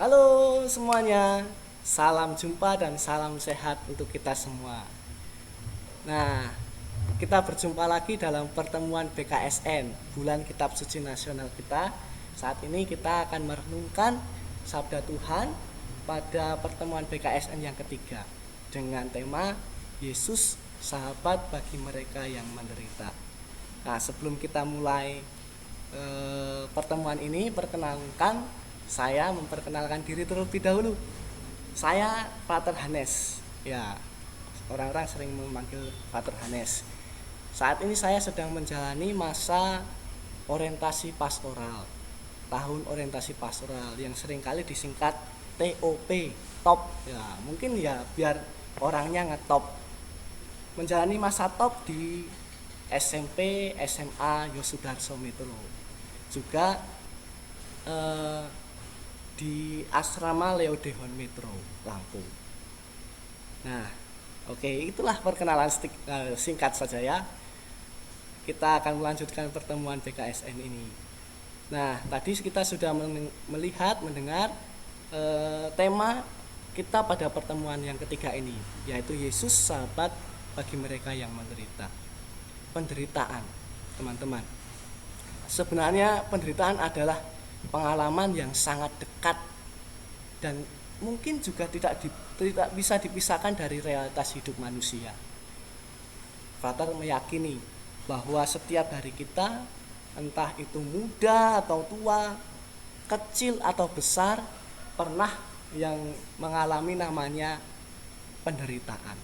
Halo semuanya, salam jumpa dan salam sehat untuk kita semua. Nah, kita berjumpa lagi dalam pertemuan BKSN, Bulan Kitab Suci Nasional kita. Saat ini kita akan merenungkan Sabda Tuhan pada pertemuan BKSN yang ketiga dengan tema Yesus sahabat bagi mereka yang menderita. Nah, sebelum kita mulai pertemuan ini, perkenalkan saya memperkenalkan diri terlebih dahulu. Saya Pater Hanes. Ya, orang-orang sering memanggil Pater Hanes. Saat ini saya sedang menjalani masa orientasi pastoral. Tahun orientasi pastoral yang seringkali disingkat TOP, top. Ya, mungkin ya biar orangnya ngetop. Menjalani masa top di SMP SMA Yosudarso Metro. Juga di asrama Leodehon Metro Lampung. Nah, oke, itulah perkenalan singkat saja ya. Kita akan melanjutkan pertemuan BKSN ini. Nah, tadi kita sudah mendengar tema kita pada pertemuan yang ketiga ini, yaitu Yesus sahabat bagi mereka yang menderita. Penderitaan, teman-teman. Sebenarnya penderitaan adalah pengalaman yang sangat dekat dan mungkin juga tidak bisa dipisahkan dari realitas hidup manusia. Frater meyakini bahwa setiap dari kita, entah itu muda atau tua, kecil atau besar, pernah yang mengalami namanya penderitaan.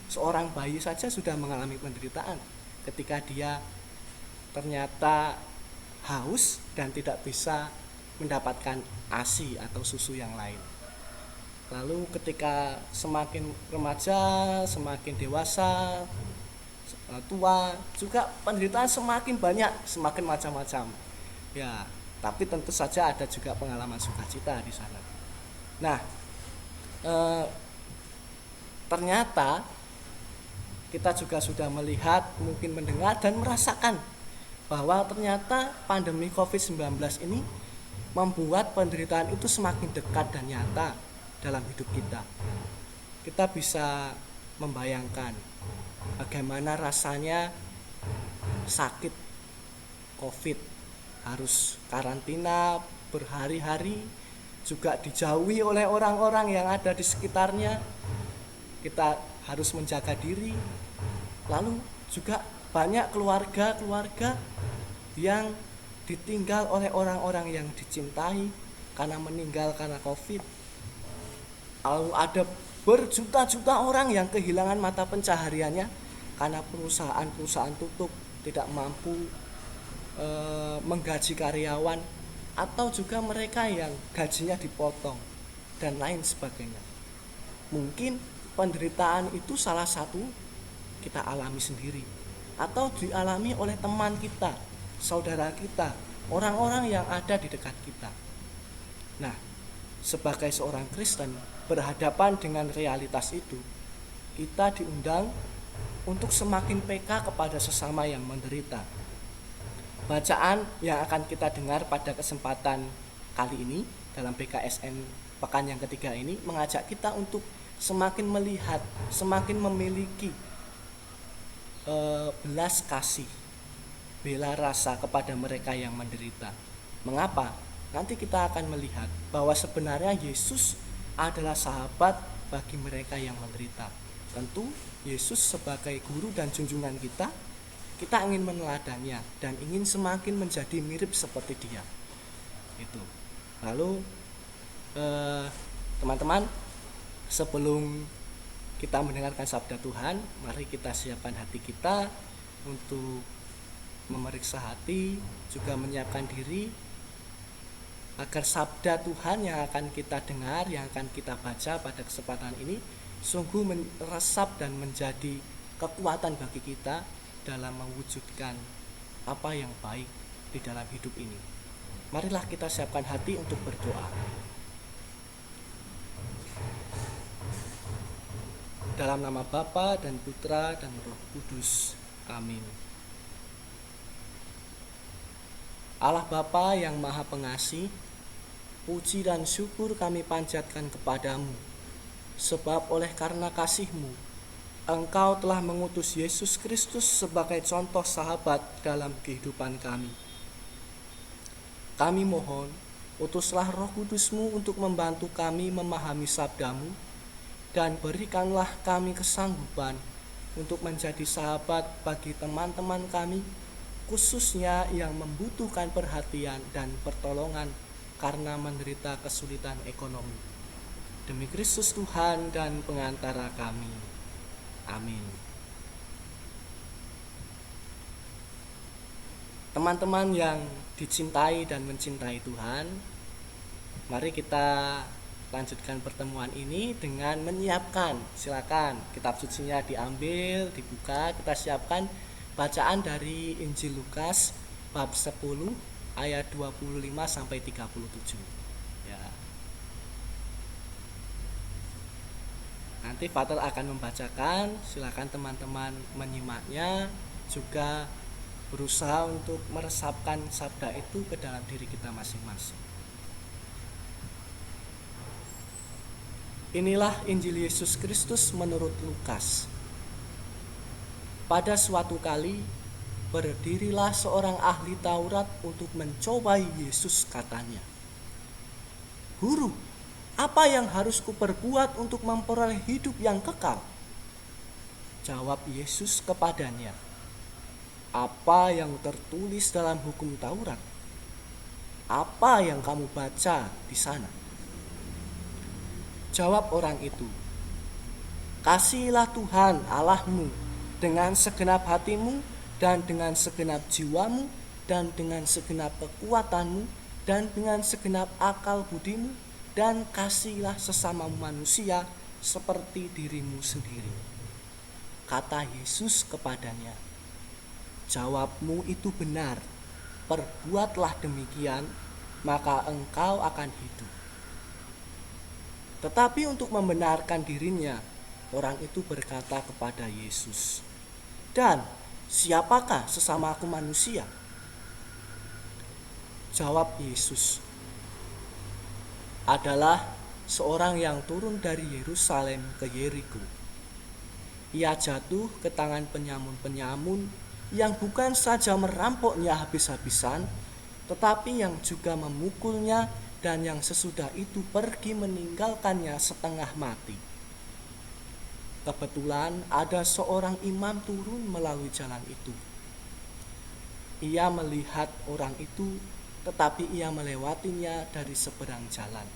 Seorang bayi saja sudah mengalami penderitaan ketika dia ternyata haus dan tidak bisa mendapatkan ASI atau susu yang lain. Lalu ketika semakin remaja, semakin dewasa, tua, juga penderitaan semakin banyak, semakin macam-macam. Ya, tapi tentu saja ada juga pengalaman sukacita di sana. Nah, ternyata kita juga sudah melihat, mungkin mendengar dan merasakan bahwa ternyata pandemi COVID-19 ini membuat penderitaan itu semakin dekat dan nyata dalam hidup kita. Kita bisa membayangkan bagaimana rasanya sakit COVID, harus karantina berhari-hari, juga dijauhi oleh orang-orang yang ada di sekitarnya. Kita harus menjaga diri. Lalu juga banyak keluarga yang ditinggal oleh orang-orang yang dicintai karena meninggal karena COVID. Lalu ada berjuta-juta orang yang kehilangan mata pencahariannya karena perusahaan-perusahaan tutup, tidak mampu menggaji karyawan, atau juga mereka yang gajinya dipotong dan lain sebagainya. Mungkin penderitaan itu salah satu kita alami sendiri atau dialami oleh teman kita, saudara kita, orang-orang yang ada di dekat kita. Nah, sebagai seorang Kristen berhadapan dengan realitas itu, kita diundang untuk semakin peka kepada sesama yang menderita. Bacaan yang akan kita dengar pada kesempatan kali ini dalam BKSN pekan yang ketiga ini mengajak kita untuk semakin melihat, semakin memiliki belas kasih, bela rasa kepada mereka yang menderita. Mengapa? Nanti kita akan melihat bahwa sebenarnya Yesus adalah sahabat bagi mereka yang menderita. Tentu Yesus sebagai guru dan junjungan kita ingin meneladannya dan ingin semakin menjadi mirip seperti dia. Itu. Lalu teman-teman, sebelum kita mendengarkan sabda Tuhan, mari kita siapkan hati kita untuk memeriksa hati, juga menyiapkan diri agar sabda Tuhan yang akan kita dengar, yang akan kita baca pada kesempatan ini sungguh meresap dan menjadi kekuatan bagi kita dalam mewujudkan apa yang baik di dalam hidup ini. Marilah kita siapkan hati untuk berdoa. Dalam nama Bapa dan Putra dan Roh Kudus. Amin. Allah Bapa yang Maha Pengasih, puji dan syukur kami panjatkan kepadamu, sebab oleh karena kasih-Mu, Engkau telah mengutus Yesus Kristus sebagai contoh sahabat dalam kehidupan kami. Kami mohon, utuslah Roh Kudus-Mu untuk membantu kami memahami sabda-Mu, dan berikanlah kami kesanggupan untuk menjadi sahabat bagi teman-teman kami, khususnya yang membutuhkan perhatian dan pertolongan karena menderita kesulitan ekonomi. Demi Kristus Tuhan dan pengantara kami. Amin. Teman-teman yang dicintai dan mencintai Tuhan, mari kita lanjutkan pertemuan ini dengan menyiapkan. Silakan kitab sucinya diambil, dibuka, kita siapkan bacaan dari Injil Lukas bab 10 ayat 25 sampai 37. Ya. Nanti Father akan membacakan, silakan teman-teman menyimaknya, juga berusaha untuk meresapkan sabda itu ke dalam diri kita masing-masing. Inilah Injil Yesus Kristus menurut Lukas. Pada suatu kali, berdirilah seorang ahli Taurat untuk mencobai Yesus, katanya, "Guru, apa yang harus kuperbuat untuk memperoleh hidup yang kekal?" Jawab Yesus kepadanya, "Apa yang tertulis dalam hukum Taurat? Apa yang kamu baca di sana?" Jawab orang itu, "Kasihilah Tuhan Allahmu dengan segenap hatimu dan dengan segenap jiwamu dan dengan segenap kekuatanmu dan dengan segenap akal budimu, dan kasihilah sesama manusia seperti dirimu sendiri." Kata Yesus kepadanya, "Jawabmu itu benar, perbuatlah demikian, maka engkau akan hidup." Tetapi untuk membenarkan dirinya, orang itu berkata kepada Yesus, "Dan siapakah sesamaku manusia?" Jawab Yesus, "Adalah seorang yang turun dari Yerusalem ke Yeriko. Ia jatuh ke tangan penyamun-penyamun yang bukan saja merampoknya habis-habisan, tetapi yang juga memukulnya, dan yang sesudah itu pergi meninggalkannya setengah mati. Kebetulan ada seorang imam turun melalui jalan itu. Ia melihat orang itu, tetapi ia melewatinya dari seberang jalan.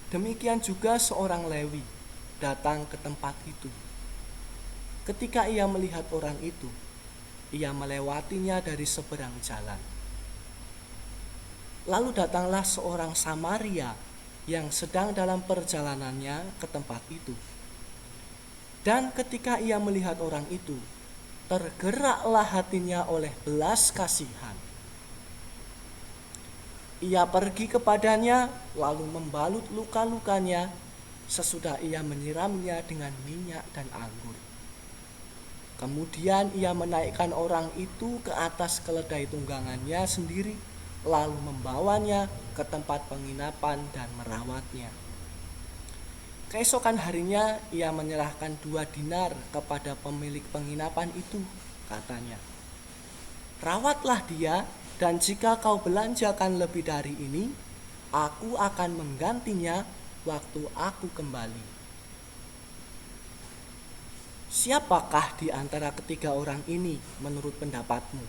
Demikian juga seorang Lewi datang ke tempat itu. Ketika ia melihat orang itu, ia melewatinya dari seberang jalan. Lalu datanglah seorang Samaria yang sedang dalam perjalanannya ke tempat itu. Dan ketika ia melihat orang itu, tergeraklah hatinya oleh belas kasihan. Ia pergi kepadanya, lalu membalut luka-lukanya, sesudah ia menyiramnya dengan minyak dan anggur. Kemudian ia menaikkan orang itu ke atas keledai tunggangannya sendiri, lalu membawanya ke tempat penginapan dan merawatnya. Keesokan harinya ia menyerahkan 2 dinar kepada pemilik penginapan itu, katanya, "Rawatlah dia, dan jika kau belanjakan lebih dari ini, aku akan menggantinya waktu aku kembali." Siapakah di antara ketiga orang ini menurut pendapatmu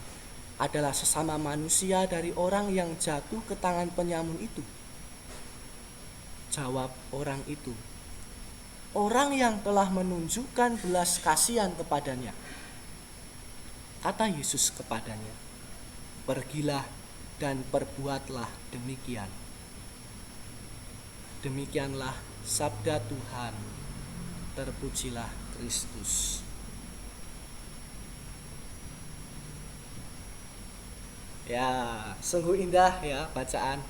adalah sesama manusia dari orang yang jatuh ke tangan penyamun itu? Jawab orang itu, "Orang yang telah menunjukkan belas kasihan kepadanya." Kata Yesus kepadanya, "Pergilah dan perbuatlah demikian." Demikianlah sabda Tuhan. Terpujilah Kristus. Ya, sungguh indah ya bacaan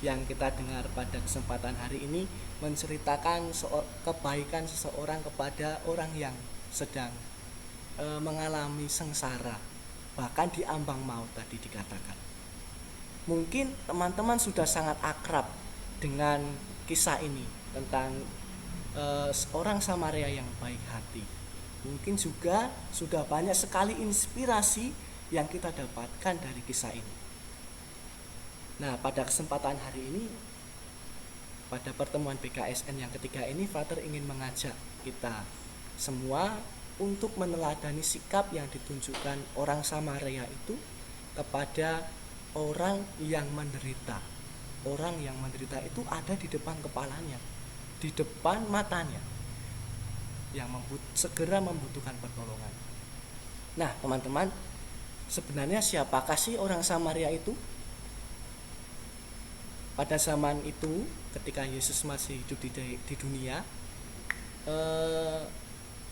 yang kita dengar pada kesempatan hari ini, menceritakan kebaikan seseorang kepada orang yang sedang mengalami sengsara, bahkan di ambang maut tadi dikatakan. Mungkin teman-teman sudah sangat akrab dengan kisah ini tentang orang Samaria yang baik hati. Mungkin juga sudah banyak sekali inspirasi yang kita dapatkan dari kisah ini. Nah, pada kesempatan hari ini, pada pertemuan BKSN yang ketiga ini, Father ingin mengajak kita semua untuk meneladani sikap yang ditunjukkan orang Samaria itu kepada orang yang menderita. Orang yang menderita itu ada di depan kepalanya, di depan matanya, yang segera membutuhkan pertolongan. Nah, teman-teman, sebenarnya siapakah sih orang Samaria itu? Pada zaman itu, ketika Yesus masih hidup di dunia,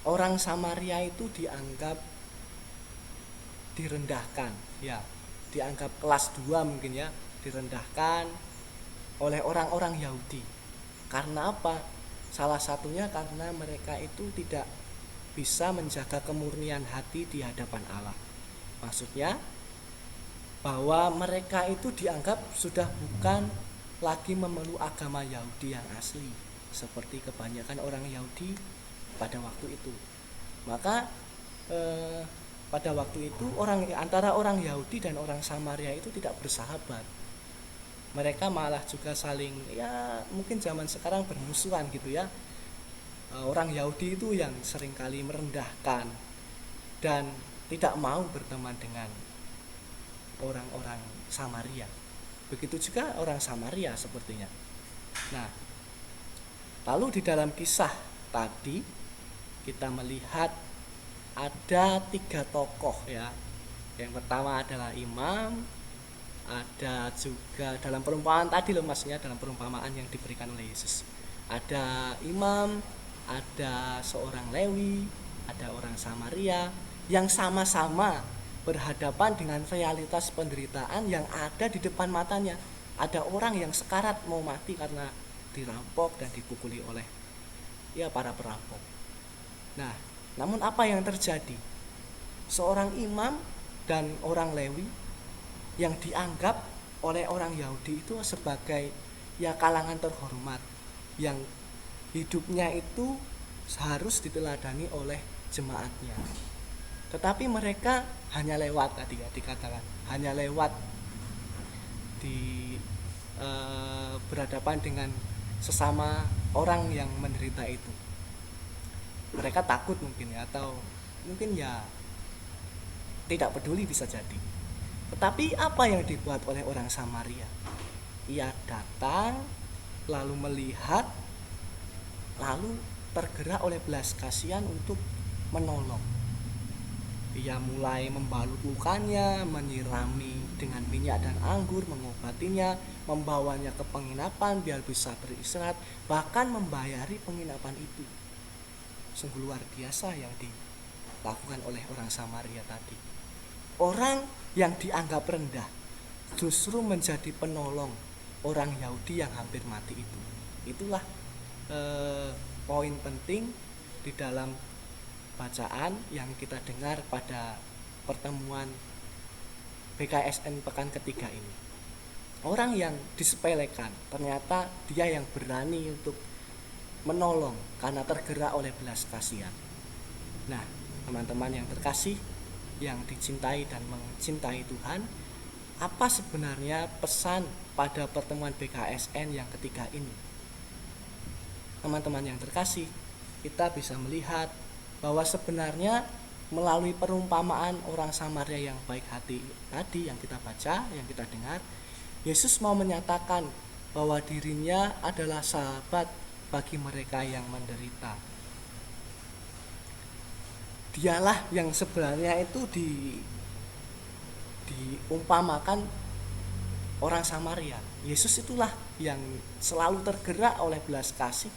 orang Samaria itu dianggap direndahkan, ya, dianggap kelas 2 mungkin ya, direndahkan oleh orang-orang Yahudi. Karena apa? Salah satunya karena mereka itu tidak bisa menjaga kemurnian hati di hadapan Allah. Maksudnya bahwa mereka itu dianggap sudah bukan lagi memeluk agama Yahudi yang asli, seperti kebanyakan orang Yahudi pada waktu itu. Maka pada waktu itu antara orang Yahudi dan orang Samaria itu tidak bersahabat. Mereka malah juga saling, ya mungkin zaman sekarang bermusuhan gitu ya. Orang Yahudi itu yang seringkali merendahkan dan tidak mau berteman dengan orang-orang Samaria. Begitu juga orang Samaria sepertinya. Nah, lalu di dalam kisah tadi kita melihat ada 3 tokoh ya. Yang pertama adalah imam, ada juga dalam perumpamaan tadi loh maksudnya, dalam perumpamaan yang diberikan oleh Yesus. Ada imam, ada seorang Lewi, ada orang Samaria yang sama-sama berhadapan dengan realitas penderitaan yang ada di depan matanya. Ada orang yang sekarat mau mati karena dirampok dan dipukuli oleh para perampok. Nah, namun apa yang terjadi? Seorang imam dan orang Lewi yang dianggap oleh orang Yahudi itu sebagai kalangan terhormat, yang hidupnya itu harus diteladani oleh jemaatnya. Tetapi mereka hanya lewat tadi ya dikatakan, hanya lewat di berhadapan dengan sesama orang yang menderita itu. Mereka takut mungkin ya, atau mungkin ya tidak peduli bisa jadi. Tetapi apa yang dibuat oleh orang Samaria? Ia datang, lalu melihat, lalu tergerak oleh belas kasihan untuk menolong. Ia mulai membalut lukanya, menyirami dengan minyak dan anggur, mengobatinya, membawanya ke penginapan biar bisa beristirahat, bahkan membayari penginapan itu. Sungguh luar biasa yang dilakukan oleh orang Samaria tadi. Orang yang dianggap rendah justru menjadi penolong orang Yahudi yang hampir mati itu. Itulah poin penting di dalam bacaan yang kita dengar pada pertemuan BKSN pekan ketiga ini. Orang yang disepelekan, ternyata dia yang berani untuk menolong karena tergerak oleh belas kasihan. Nah, teman-teman yang terkasih, yang dicintai dan mencintai Tuhan, apa sebenarnya pesan pada pertemuan BKSN yang ketiga ini? Teman-teman yang terkasih, kita bisa melihat bahwa sebenarnya melalui perumpamaan orang Samaria yang baik hati tadi yang kita baca, yang kita dengar, Yesus mau menyatakan bahwa dirinya adalah sahabat bagi mereka yang menderita. Dialah yang sebenarnya itu diumpamakan orang Samaria. Yesus itulah yang selalu tergerak oleh belas kasih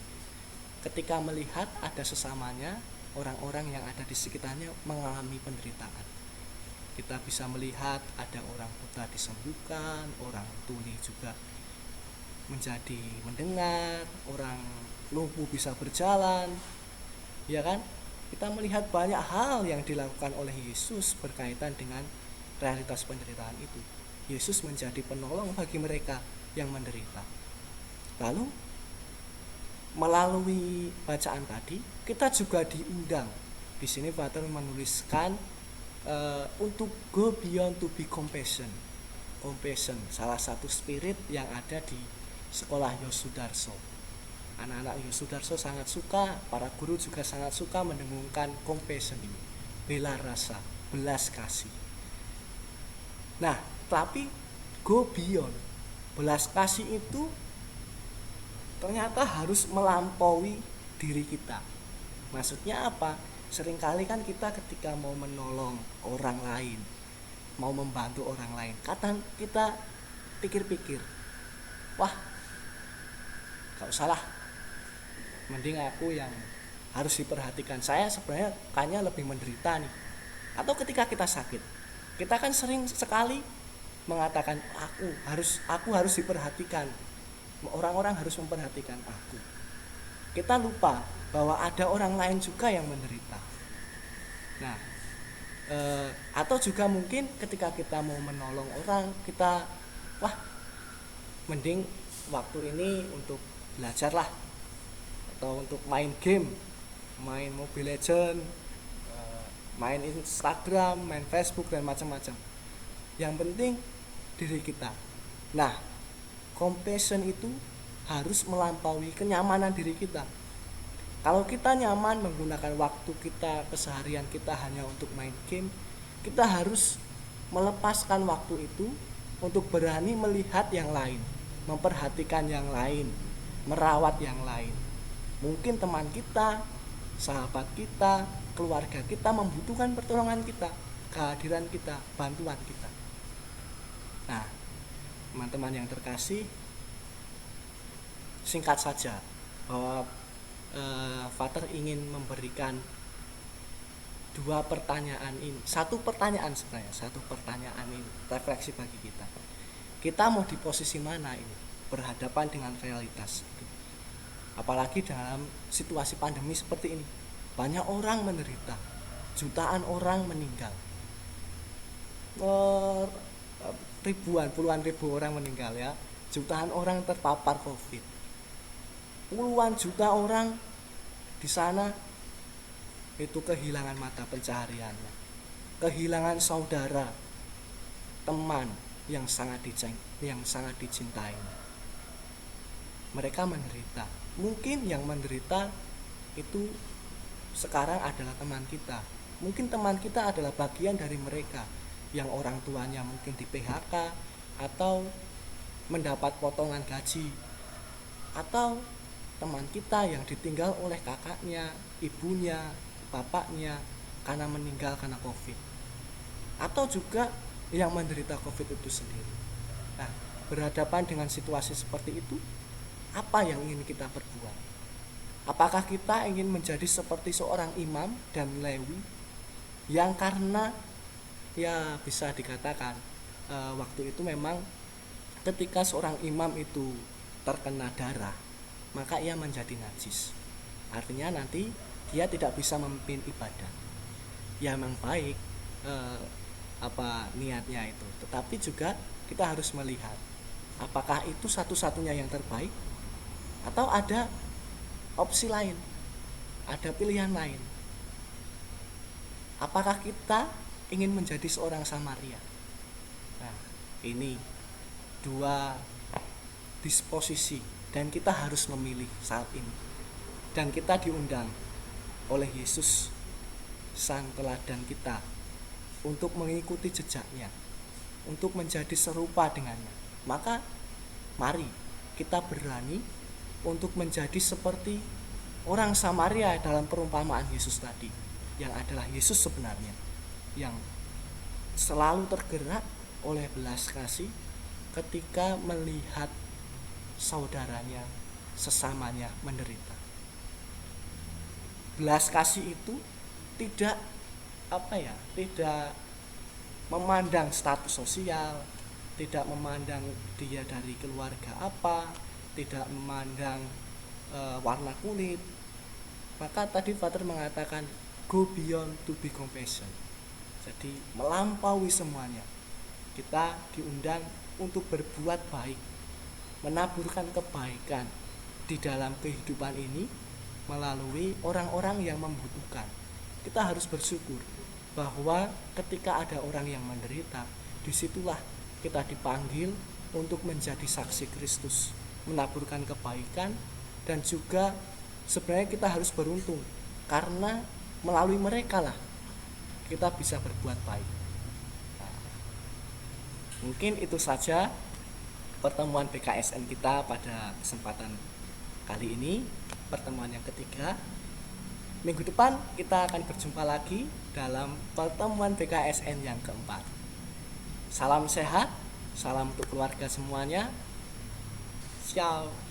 ketika melihat ada sesamanya, orang-orang yang ada di sekitarnya mengalami penderitaan. Kita bisa melihat ada orang buta disembuhkan, orang tuli juga menjadi mendengar, orang lumpuh bisa berjalan, ya kan? Kita melihat banyak hal yang dilakukan oleh Yesus berkaitan dengan realitas penderitaan itu. Yesus menjadi penolong bagi mereka yang menderita. Lalu melalui bacaan tadi kita juga diundang. Di sini Father menuliskan untuk go beyond to be compassion. Compassion salah satu spirit yang ada di sekolah Yosudarso. Anak-anak Yosudarso sangat suka, para guru juga sangat suka mendengungkan compassion ini, bela rasa, belas kasih. Nah, tapi go beyond, belas kasih itu ternyata harus melampaui diri kita. Maksudnya apa? Seringkali kan kita ketika mau menolong orang lain, mau membantu orang lain, kadang kita pikir-pikir, wah, gak usah lah, mending aku yang harus diperhatikan. Saya sebenarnya kayaknya lebih menderita nih. Atau ketika kita sakit, kita kan sering sekali mengatakan aku harus diperhatikan. Orang-orang harus memperhatikan aku. Kita lupa bahwa ada orang lain juga yang menderita. Nah, atau juga mungkin ketika kita mau menolong orang, kita mending waktu ini untuk belajar lah, atau untuk main game, main Mobile Legends, main Instagram, main Facebook dan macam-macam. Yang penting diri kita. Nah, compassion itu harus melampaui kenyamanan diri kita. Kalau kita nyaman menggunakan waktu kita, keseharian kita hanya untuk main game, kita harus melepaskan waktu itu untuk berani melihat yang lain, memperhatikan yang lain, merawat yang lain. Mungkin teman kita, sahabat kita, keluarga kita membutuhkan pertolongan kita, kehadiran kita, bantuan kita. Nah, teman-teman yang terkasih, singkat saja bahwa Father ingin memberikan dua pertanyaan ini, satu pertanyaan ini refleksi bagi kita. Kita mau di posisi mana ini berhadapan dengan realitas itu? Apalagi dalam situasi pandemi seperti ini, banyak orang menderita, jutaan orang meninggal, puluhan ribu orang meninggal ya, jutaan orang terpapar COVID, puluhan juta orang di sana itu kehilangan mata pencahariannya, kehilangan saudara, teman yang sangat dicintai. Mereka menderita. Mungkin yang menderita itu sekarang adalah teman kita. Mungkin teman kita adalah bagian dari mereka yang orang tuanya mungkin di PHK atau mendapat potongan gaji, atau teman kita yang ditinggal oleh kakaknya, ibunya, bapaknya karena meninggal karena COVID, atau juga yang menderita COVID itu sendiri. Nah, berhadapan dengan situasi seperti itu, apa yang ingin kita perbuat? Apakah kita ingin menjadi seperti seorang imam dan Lewi yang karena ya bisa dikatakan waktu itu memang ketika seorang imam itu terkena darah, maka ia menjadi najis. Artinya nanti dia tidak bisa memimpin ibadah. Ya memang baik niatnya itu, tetapi juga kita harus melihat apakah itu satu-satunya yang terbaik atau ada opsi lain, ada pilihan lain. Apakah kita ingin menjadi seorang Samaria? Nah, ini dua disposisi dan kita harus memilih saat ini. Dan kita diundang oleh Yesus, sang teladan kita, untuk mengikuti jejaknya, untuk menjadi serupa dengannya. Maka mari kita berani untuk menjadi seperti orang Samaria dalam perumpamaan Yesus tadi, yang adalah Yesus sebenarnya, yang selalu tergerak oleh belas kasih ketika melihat saudaranya, sesamanya menderita. Belas kasih itu tidak memandang status sosial, tidak memandang dia dari keluarga apa, tidak memandang warna kulit. Maka tadi Father mengatakan go beyond to be compassion. Jadi melampaui semuanya. Kita diundang untuk berbuat baik, menaburkan kebaikan di dalam kehidupan ini melalui orang-orang yang membutuhkan. Kita harus bersyukur bahwa ketika ada orang yang menderita, disitulah kita dipanggil untuk menjadi saksi Kristus, menaburkan kebaikan. Dan juga sebenarnya kita harus beruntung karena melalui mereka lah kita bisa berbuat baik. Nah, mungkin itu saja pertemuan BKSN kita pada kesempatan kali ini, pertemuan yang ketiga. Minggu depan kita akan berjumpa lagi dalam pertemuan BKSN yang keempat. Salam sehat, salam untuk keluarga semuanya. Ciao.